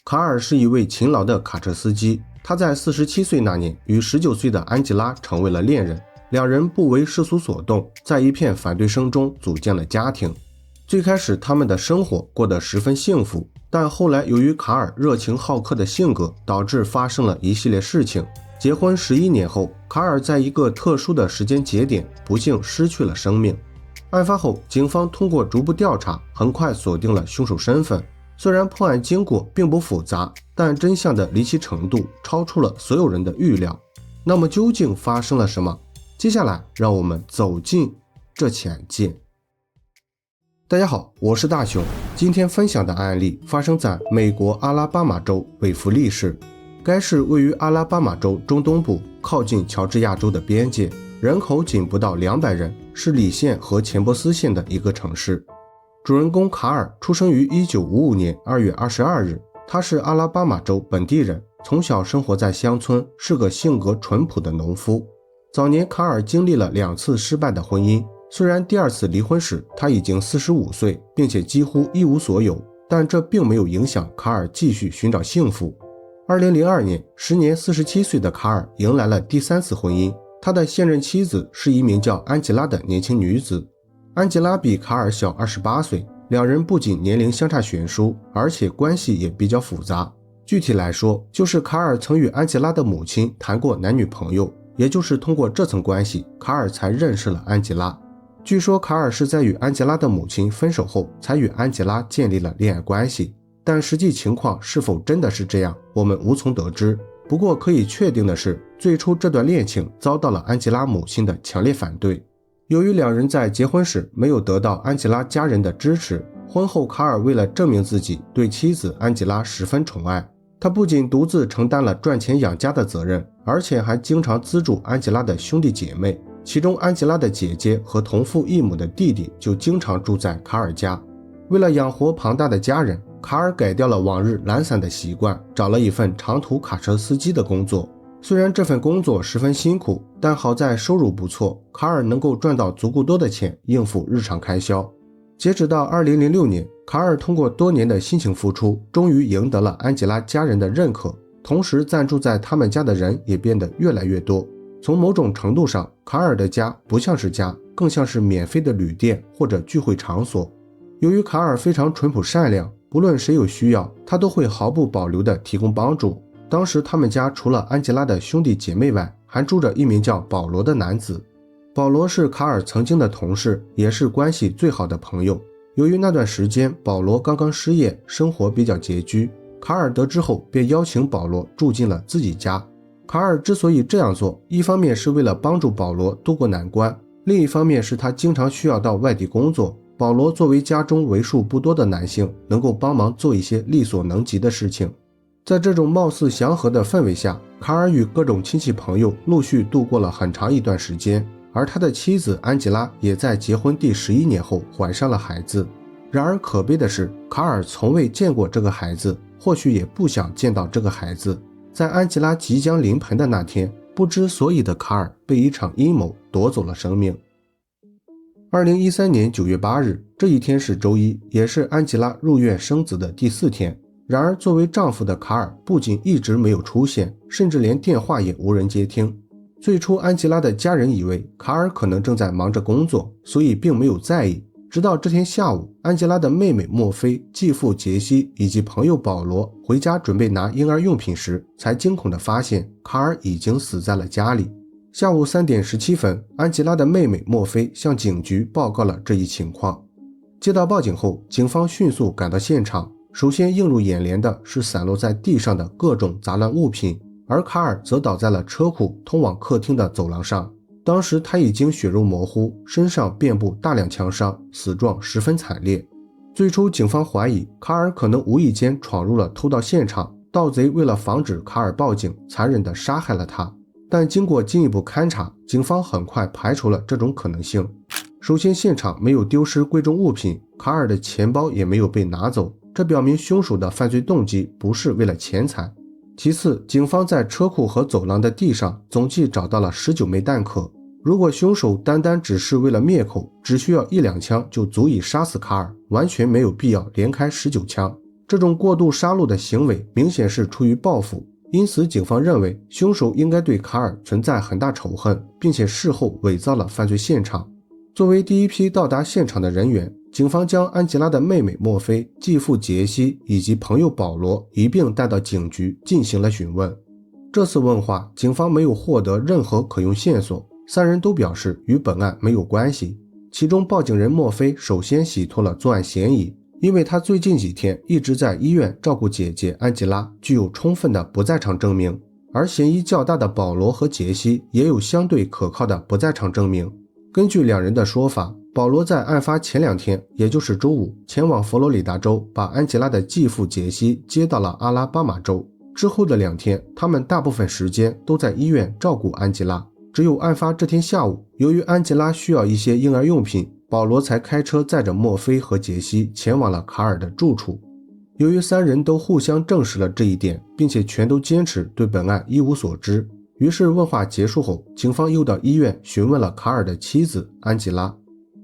卡尔是一位勤劳的卡车司机，他在47岁那年与19岁的安吉拉成为了恋人，两人不为世俗所动，在一片反对声中组建了家庭。最开始他们的生活过得十分幸福，但后来由于卡尔热情好客的性格，导致发生了一系列事情。结婚11年后，卡尔在一个特殊的时间节点不幸失去了生命。案发后，警方通过逐步调查，很快锁定了凶手身份。虽然破案经过并不复杂，但真相的离奇程度超出了所有人的预料。那么究竟发生了什么？接下来让我们走进这起案件。大家好，我是大雄。今天分享的案例发生在美国阿拉巴马州韦弗利市。该市位于阿拉巴马州中东部，靠近乔治亚州的边界，人口仅不到200人，是里县和钱伯斯县的一个城市。主人公卡尔出生于1955年2月22日，他是阿拉巴马州本地人，从小生活在乡村，是个性格淳朴的农夫。早年卡尔经历了2次失败的婚姻，虽然第2次离婚时他已经45岁，并且几乎一无所有，但这并没有影响卡尔继续寻找幸福。2002年，时年47岁的卡尔迎来了第3次婚姻，他的现任妻子是一名叫安吉拉的年轻女子。安吉拉比卡尔小28岁，两人不仅年龄相差悬殊，而且关系也比较复杂。具体来说，就是卡尔曾与安吉拉的母亲谈过男女朋友，也就是通过这层关系，卡尔才认识了安吉拉。据说卡尔是在与安吉拉的母亲分手后，才与安吉拉建立了恋爱关系，但实际情况是否真的是这样，我们无从得知。不过可以确定的是，最初这段恋情遭到了安吉拉母亲的强烈反对。由于两人在结婚时没有得到安吉拉家人的支持，婚后卡尔为了证明自己，对妻子安吉拉十分宠爱。他不仅独自承担了赚钱养家的责任，而且还经常资助安吉拉的兄弟姐妹，其中安吉拉的姐姐和同父异母的弟弟就经常住在卡尔家。为了养活庞大的家人，卡尔改掉了往日懒散的习惯，找了一份长途卡车司机的工作。虽然这份工作十分辛苦，但好在收入不错，卡尔能够赚到足够多的钱应付日常开销。截止到2006年，卡尔通过多年的辛勤付出，终于赢得了安吉拉家人的认可，同时暂住在他们家的人也变得越来越多。从某种程度上，卡尔的家不像是家，更像是免费的旅店或者聚会场所。由于卡尔非常淳朴善良，不论谁有需要，他都会毫不保留地提供帮助。当时他们家除了安吉拉的兄弟姐妹外，还住着一名叫保罗的男子。保罗是卡尔曾经的同事，也是关系最好的朋友。由于那段时间保罗刚刚失业，生活比较拮据，卡尔得知后便邀请保罗住进了自己家。卡尔之所以这样做，一方面是为了帮助保罗渡过难关，另一方面是他经常需要到外地工作，保罗作为家中为数不多的男性，能够帮忙做一些力所能及的事情。在这种貌似祥和的氛围下，卡尔与各种亲戚朋友陆续度过了很长一段时间，而他的妻子安吉拉也在结婚第11年后怀上了孩子。然而可悲的是，卡尔从未见过这个孩子，或许也不想见到这个孩子。在安吉拉即将临盆的那天，不知所以的卡尔被一场阴谋夺走了生命。2013年9月8日，这一天是周一，也是安吉拉入院生子的第4天。然而作为丈夫的卡尔不仅一直没有出现，甚至连电话也无人接听。最初安吉拉的家人以为卡尔可能正在忙着工作，所以并没有在意。直到这天下午，安吉拉的妹妹墨菲、继父杰西以及朋友保罗回家准备拿婴儿用品时，才惊恐地发现卡尔已经死在了家里。下午3点17分，安吉拉的妹妹墨菲向警局报告了这一情况。接到报警后，警方迅速赶到现场。首先映入眼帘的是散落在地上的各种杂乱物品，而卡尔则倒在了车库通往客厅的走廊上。当时他已经血肉模糊，身上遍布大量枪伤，死状十分惨烈。最初警方怀疑卡尔可能无意间闯入了偷盗现场，盗贼为了防止卡尔报警，残忍地杀害了他。但经过进一步勘查，警方很快排除了这种可能性。首先，现场没有丢失贵重物品，卡尔的钱包也没有被拿走，这表明凶手的犯罪动机不是为了钱财。其次，警方在车库和走廊的地上总计找到了19枚弹壳。如果凶手单单只是为了灭口，只需要1-2枪就足以杀死卡尔，完全没有必要连开19枪。这种过度杀戮的行为明显是出于报复，因此警方认为凶手应该对卡尔存在很大仇恨，并且事后伪造了犯罪现场。作为第一批到达现场的人员，警方将安吉拉的妹妹墨菲、继父杰西以及朋友保罗一并带到警局进行了询问。这次问话，警方没有获得任何可用线索，三人都表示与本案没有关系。其中报警人墨菲首先洗脱了作案嫌疑，因为他最近几天一直在医院照顾姐姐安吉拉，具有充分的不在场证明。而嫌疑较大的保罗和杰西也有相对可靠的不在场证明。根据两人的说法，保罗在案发前2天，也就是周五，前往佛罗里达州，把安吉拉的继父杰西接到了阿拉巴马州。之后的2天，他们大部分时间都在医院照顾安吉拉。只有案发这天下午，由于安吉拉需要一些婴儿用品，保罗才开车载着墨菲和杰西前往了卡尔的住处。由于三人都互相证实了这一点，并且全都坚持对本案一无所知，于是问话结束后，警方又到医院询问了卡尔的妻子安吉拉。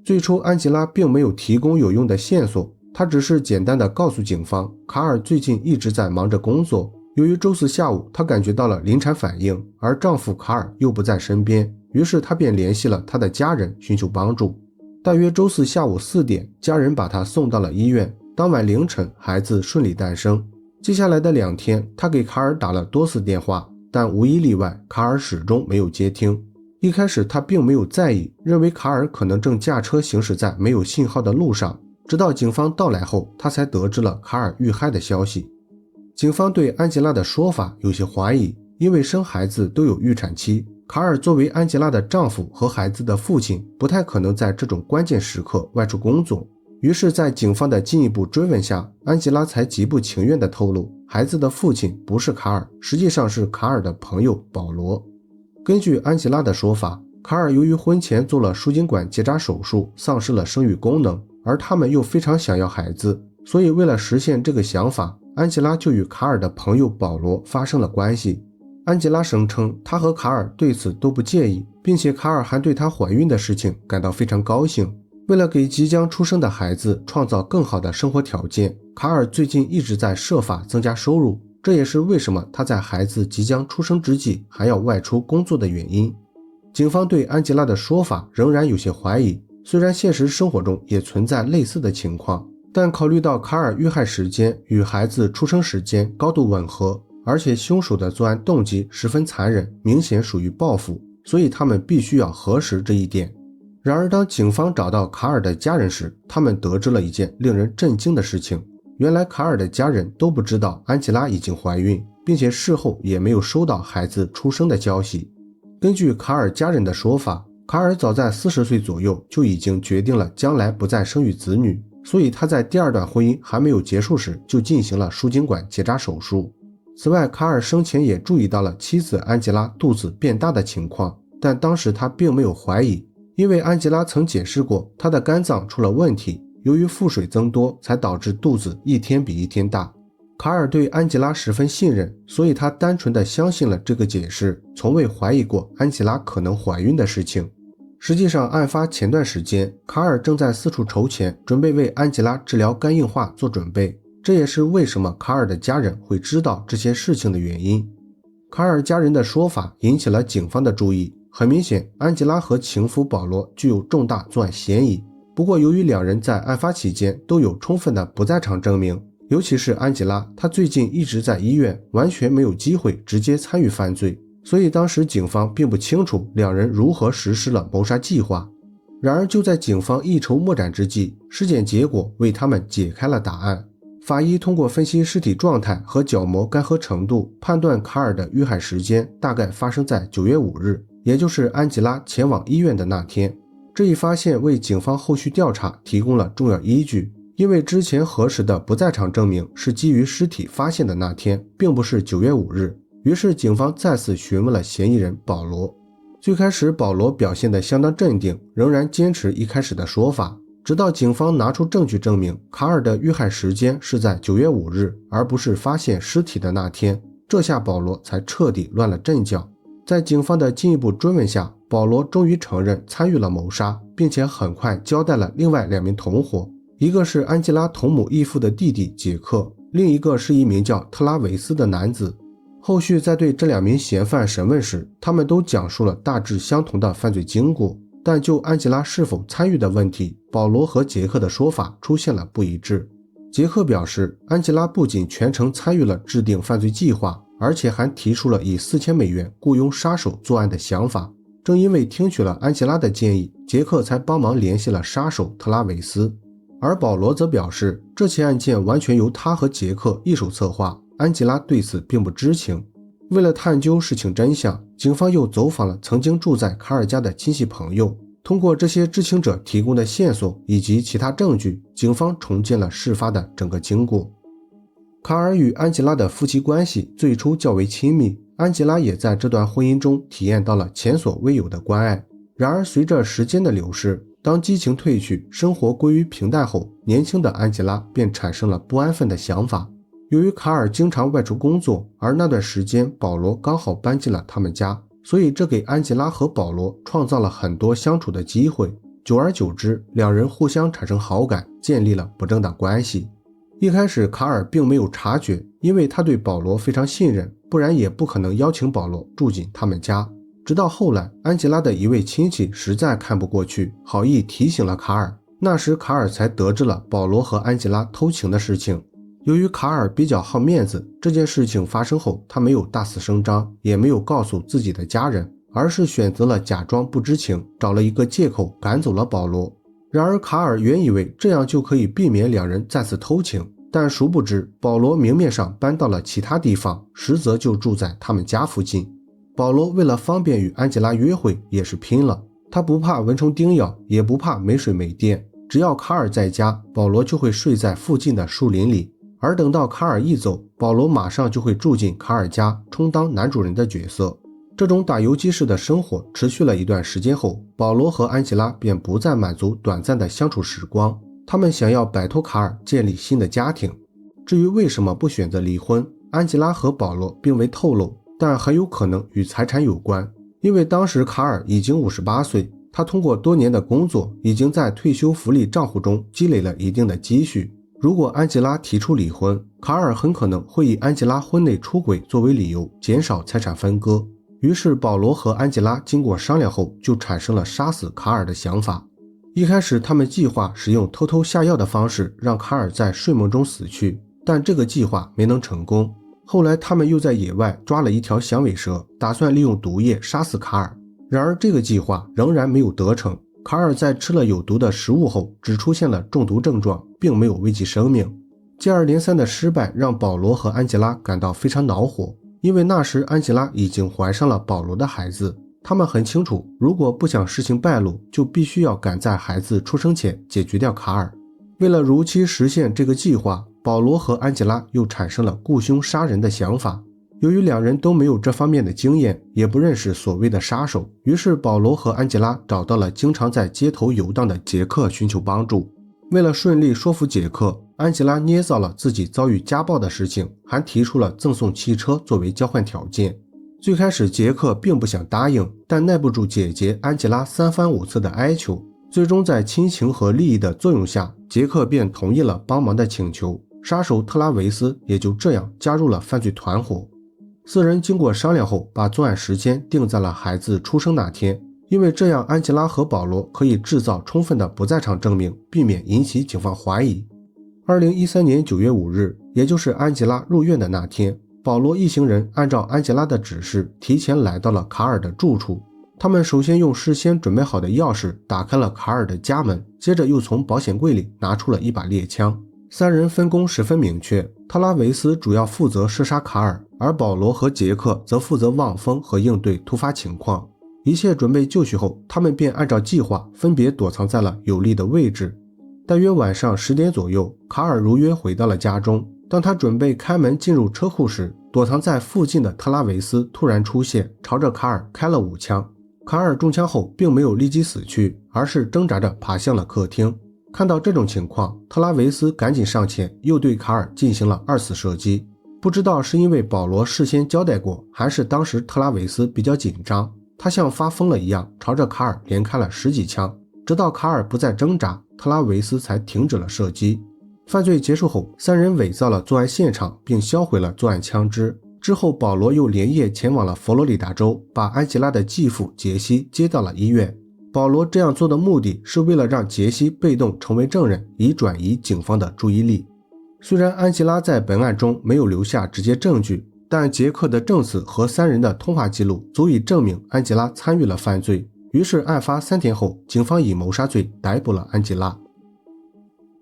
最初安吉拉并没有提供有用的线索，她只是简单的告诉警方，卡尔最近一直在忙着工作，由于周四下午她感觉到了临产反应，而丈夫卡尔又不在身边，于是她便联系了她的家人寻求帮助。大约周四下午4点，家人把她送到了医院，当晚凌晨孩子顺利诞生。接下来的2天，她给卡尔打了多次电话，但无一例外，卡尔始终没有接听。一开始他并没有在意，认为卡尔可能正驾车行驶在没有信号的路上，直到警方到来后，他才得知了卡尔遇害的消息。警方对安吉拉的说法有些怀疑，因为生孩子都有预产期，卡尔作为安吉拉的丈夫和孩子的父亲，不太可能在这种关键时刻外出工作。于是在警方的进一步追问下，安吉拉才极不情愿地透露，孩子的父亲不是卡尔，实际上是卡尔的朋友保罗。根据安吉拉的说法，卡尔由于婚前做了输精管结扎手术，丧失了生育功能，而他们又非常想要孩子，所以为了实现这个想法，安吉拉就与卡尔的朋友保罗发生了关系。安吉拉声称她和卡尔对此都不介意，并且卡尔还对她怀孕的事情感到非常高兴。为了给即将出生的孩子创造更好的生活条件，卡尔最近一直在设法增加收入，这也是为什么他在孩子即将出生之际还要外出工作的原因。警方对安吉拉的说法仍然有些怀疑，虽然现实生活中也存在类似的情况，但考虑到卡尔遇害时间与孩子出生时间高度吻合，而且凶手的作案动机十分残忍，明显属于报复，所以他们必须要核实这一点。然而当警方找到卡尔的家人时，他们得知了一件令人震惊的事情。原来卡尔的家人都不知道安吉拉已经怀孕，并且事后也没有收到孩子出生的消息。根据卡尔家人的说法，卡尔早在40岁左右就已经决定了将来不再生育子女，所以他在第2段婚姻还没有结束时就进行了输精管结扎手术。此外，卡尔生前也注意到了妻子安吉拉肚子变大的情况，但当时他并没有怀疑，因为安吉拉曾解释过她的肝脏出了问题，由于腹水增多才导致肚子一天比一天大。卡尔对安吉拉十分信任，所以他单纯地相信了这个解释，从未怀疑过安吉拉可能怀孕的事情。实际上，案发前段时间，卡尔正在四处筹钱，准备为安吉拉治疗肝硬化做准备，这也是为什么卡尔的家人会知道这些事情的原因。卡尔家人的说法引起了警方的注意，很明显，安吉拉和情夫保罗具有重大作案嫌疑。不过由于2人在案发期间都有充分的不在场证明，尤其是安吉拉，她最近一直在医院，完全没有机会直接参与犯罪，所以当时警方并不清楚2人如何实施了谋杀计划。然而就在警方一筹莫展之际，尸检结果为他们解开了答案。法医通过分析尸体状态和角膜干涸程度，判断卡尔的遇害时间大概发生在9月5日，也就是安吉拉前往医院的那天。这一发现为警方后续调查提供了重要依据，因为之前核实的不在场证明是基于尸体发现的那天，并不是9月5日。于是警方再次询问了嫌疑人保罗。最开始保罗表现得相当镇定，仍然坚持一开始的说法，直到警方拿出证据证明卡尔的遇害时间是在9月5日，而不是发现尸体的那天，这下保罗才彻底乱了阵脚。在警方的进一步追问下，保罗终于承认参与了谋杀，并且很快交代了另外2名同伙，一个是安吉拉同母异父的弟弟杰克，另一个是一名叫特拉维斯的男子。后续在对这2名嫌犯审问时，他们都讲述了大致相同的犯罪经过，但就安吉拉是否参与的问题，保罗和杰克的说法出现了不一致。杰克表示，安吉拉不仅全程参与了制定犯罪计划，而且还提出了以$4000雇佣杀手作案的想法。正因为听取了安吉拉的建议，杰克才帮忙联系了杀手特拉维斯。而保罗则表示，这起案件完全由他和杰克一手策划，安吉拉对此并不知情。为了探究事情真相，警方又走访了曾经住在卡尔家的亲戚朋友，通过这些知情者提供的线索以及其他证据，警方重建了事发的整个经过。卡尔与安吉拉的夫妻关系最初较为亲密，安吉拉也在这段婚姻中体验到了前所未有的关爱。然而随着时间的流逝，当激情褪去，生活归于平淡后，年轻的安吉拉便产生了不安分的想法。由于卡尔经常外出工作，而那段时间保罗刚好搬进了他们家，所以这给安吉拉和保罗创造了很多相处的机会。久而久之，两人互相产生好感，建立了不正当关系。一开始卡尔并没有察觉，因为他对保罗非常信任，不然也不可能邀请保罗住进他们家。直到后来，安吉拉的一位亲戚实在看不过去，好意提醒了卡尔，那时卡尔才得知了保罗和安吉拉偷情的事情。由于卡尔比较好面子，这件事情发生后，他没有大肆声张，也没有告诉自己的家人，而是选择了假装不知情，找了一个借口赶走了保罗。然而卡尔原以为这样就可以避免两人再次偷情，但殊不知保罗明面上搬到了其他地方，实则就住在他们家附近。保罗为了方便与安吉拉约会也是拼了，他不怕蚊虫叮咬，也不怕没水没电，只要卡尔在家，保罗就会睡在附近的树林里，而等到卡尔一走，保罗马上就会住进卡尔家，充当男主人的角色。这种打游击式的生活持续了一段时间后，保罗和安吉拉便不再满足短暂的相处时光，他们想要摆脱卡尔，建立新的家庭。至于为什么不选择离婚，安吉拉和保罗并未透露，但很有可能与财产有关。因为当时卡尔已经58岁，他通过多年的工作，已经在退休福利账户中积累了一定的积蓄。如果安吉拉提出离婚，卡尔很可能会以安吉拉婚内出轨作为理由，减少财产分割。于是保罗和安吉拉经过商量后，就产生了杀死卡尔的想法。一开始他们计划使用偷偷下药的方式让卡尔在睡梦中死去，但这个计划没能成功。后来他们又在野外抓了一条响尾蛇，打算利用毒液杀死卡尔。然而这个计划仍然没有得逞，卡尔在吃了有毒的食物后只出现了中毒症状，并没有危及生命。接二连三的失败让保罗和安吉拉感到非常恼火，因为那时安吉拉已经怀上了保罗的孩子。他们很清楚，如果不想事情败露，就必须要赶在孩子出生前解决掉卡尔。为了如期实现这个计划，保罗和安吉拉又产生了雇凶杀人的想法。由于两人都没有这方面的经验，也不认识所谓的杀手，于是保罗和安吉拉找到了经常在街头游荡的杰克寻求帮助。为了顺利说服杰克，安吉拉捏造了自己遭遇家暴的事情，还提出了赠送汽车作为交换条件。最开始杰克并不想答应，但耐不住姐姐安吉拉3番5次的哀求，最终在亲情和利益的作用下，杰克便同意了帮忙的请求。杀手特拉维斯也就这样加入了犯罪团伙。四人经过商量后，把作案时间定在了孩子出生那天，因为这样安吉拉和保罗可以制造充分的不在场证明，避免引起警方怀疑。2013年9月5日，也就是安吉拉入院的那天，保罗一行人按照安吉拉的指示提前来到了卡尔的住处。他们首先用事先准备好的钥匙打开了卡尔的家门，接着又从保险柜里拿出了一把猎枪。三人分工十分明确，特拉维斯主要负责射杀卡尔，而保罗和杰克则负责望风和应对突发情况。一切准备就绪后，他们便按照计划分别躲藏在了有利的位置。大约晚上10点左右，卡尔如约回到了家中。当他准备开门进入车库时，躲藏在附近的特拉维斯突然出现，朝着卡尔开了5枪。卡尔中枪后并没有立即死去，而是挣扎着爬向了客厅。看到这种情况，特拉维斯赶紧上前，又对卡尔进行了2次射击。不知道是因为保罗事先交代过，还是当时特拉维斯比较紧张，他像发疯了一样朝着卡尔连开了10几枪，直到卡尔不再挣扎，特拉维斯才停止了射击。犯罪结束后，三人伪造了作案现场，并销毁了作案枪支。之后，保罗又连夜前往了佛罗里达州，把安吉拉的继父杰西接到了医院。保罗这样做的目的是为了让杰西被动成为证人，以转移警方的注意力。虽然安吉拉在本案中没有留下直接证据，但杰克的证词和三人的通话记录足以证明安吉拉参与了犯罪。于是案发3天后，警方以谋杀罪逮捕了安吉拉。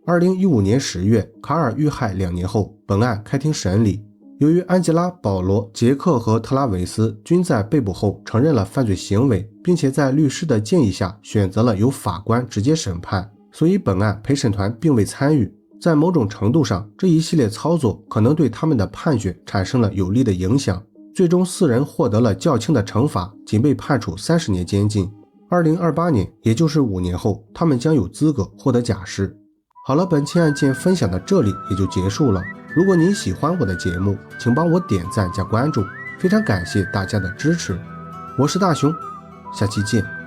2015年10月，卡尔遇害2年后，本案开庭审理。由于安吉拉、保罗、杰克和特拉维斯均在被捕后承认了犯罪行为，并且在律师的建议下选择了由法官直接审判，所以本案陪审团并未参与。在某种程度上，这一系列操作可能对他们的判决产生了有利的影响。最终4人获得了较轻的惩罚，仅被判处30年监禁。2028年，也就是5年后，他们将有资格获得假释。好了，本期案件分享到这里也就结束了。如果您喜欢我的节目，请帮我点赞加关注，非常感谢大家的支持。我是大熊，下期见。